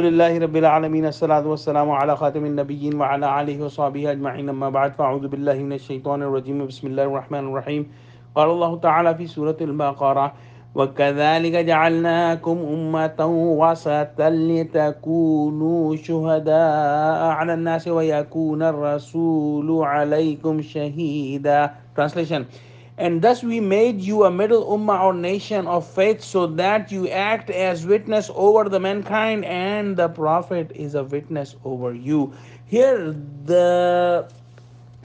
لله رب العالمين الصلاة والسلام على خاتم النبيين وعلى آله وصحبه أجمعين أما بعد فأعوذ بالله من الشيطان الرجيم بسم الله الرحمن الرحيم قال الله تعالى في سورة البقرة وكذلك جعلناكم أمة وسطا لتكونوا شهداء على الناس ويكون الرسول عليكم شهيدا. Translation: and thus we made you a middle ummah or nation of faith, so that you act as witness over the mankind, and the Prophet is a witness over you. Here, the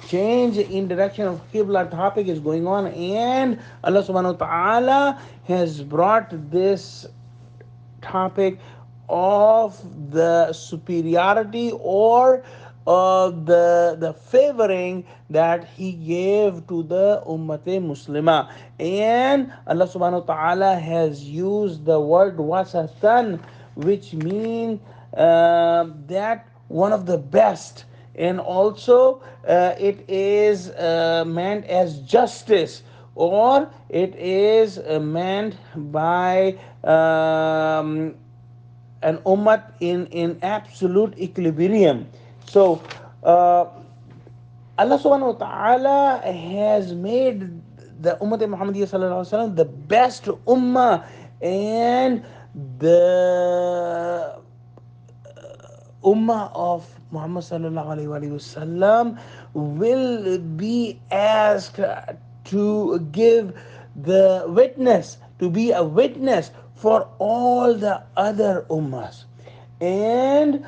change in direction of Qibla topic is going on, and Allah subhanahu wa ta'ala has brought this topic of the superiority or the favoring that he gave to the Ummate Muslima. And Allah subhanahu wa ta'ala has used the word wasatan, which means that one of the best, and also it is meant as justice, or it is meant by an ummat in absolute equilibrium. So Allah subhanahu wa ta'ala has made the Ummah Muhammadiyya sallallahu alaihi wasallam the best ummah, and the ummah of Muhammad sallallahu alaihi wasallam will be asked to give the witness, to be a witness for all the other ummahs. And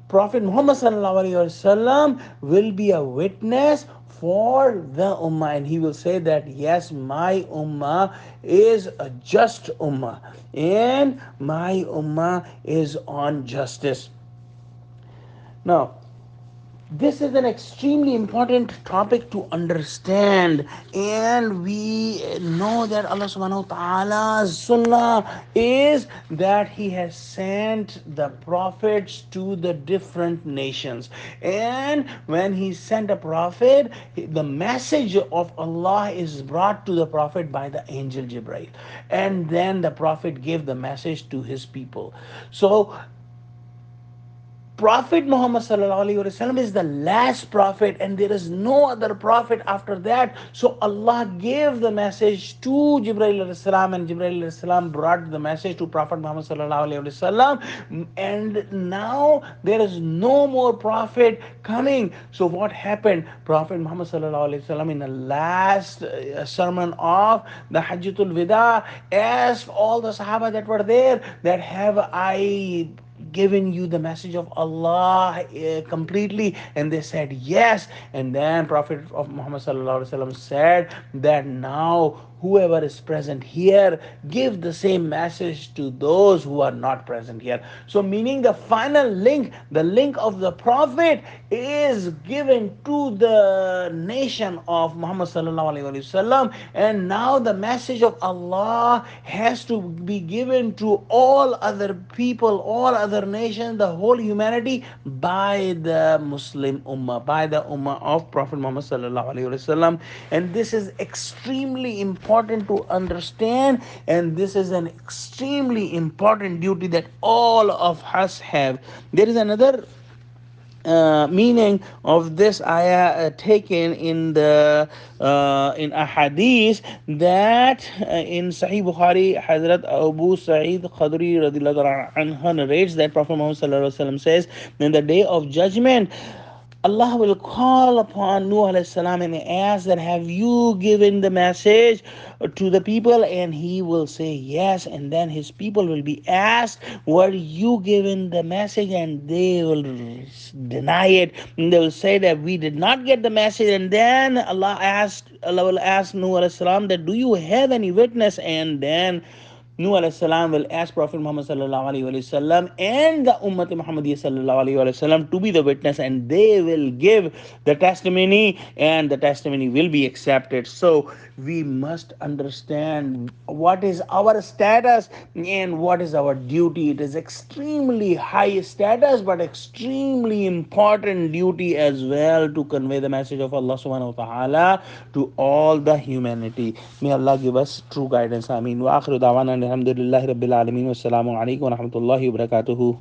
Prophet Muhammad sallallahu alaihi wasallam will be a witness for the ummah, and he will say that yes, my ummah is a just ummah, and my ummah is on justice. Now, this is an extremely important topic to understand, and we know that Allah subhanahu wa ta'ala's sunnah is that he has sent the prophets to the different nations, and when he sent a prophet, the message of Allah is brought to the prophet by the angel Jibreel, and then the prophet gave the message to his people. So Prophet Muhammad sallallahu alaihi wasallam is the last prophet, and there is no other prophet after that. So Allah gave the message to Jibreel alayhi salam, and Jibreel alayhi salam brought the message to Prophet Muhammad sallallahu alaihi wasallam. And now there is no more prophet coming. So what happened? Prophet Muhammad sallallahu alaihi wasallam in the last sermon of the Hajjatul Wida asked all the Sahaba that were there that have I given you the message of Allah completely, and they said yes. And then Prophet of Muhammad sallallahu alaihi wasallam said that now whoever is present here, give the same message to those who are not present here. So meaning the final link, the link of the prophet is given to the nation of Muhammad sallallahu alaihi wasallam, and now the message of Allah has to be given to all other people, all other nations, the whole humanity, by the Muslim ummah, by the ummah of Prophet Muhammad sallallahu alaihi wasallam. And this is extremely important to understand, and this is an extremely important duty that all of us have. There is another meaning of this ayah taken in the in a hadith that in Sahih Bukhari, Hazrat Abu Sa'id Khadri radhiyallahu anhu narrates that Prophet Muhammad sallallahu alaihi wasallam says, in the day of judgment, Allah will call upon Nuh alayhi salam and ask that have you given the message to the people, and he will say yes. And then his people will be asked, were you given the message? And they will deny it, and they will say that we did not get the message. And then Allah will ask Nuh alayhi salam that do you have any witness? And then Nuh alayhi salam will ask Prophet Muhammad sallallahu alaihi wasallam and the Ummah Muhammadiyya sallallahu alaihi wasallam to be the witness, and they will give the testimony, and the testimony will be accepted. So we must understand what is our status and what is our duty. It is extremely high status, but extremely important duty as well to convey the message of Allah subhanahu wa ta'ala to all the humanity. May Allah give us true guidance. Ameen. Wa akhiru da'wana Alhamdulillahi Rabbil Alameen. Wassalamu alaikum wa rahmatullahi wa barakatuhu.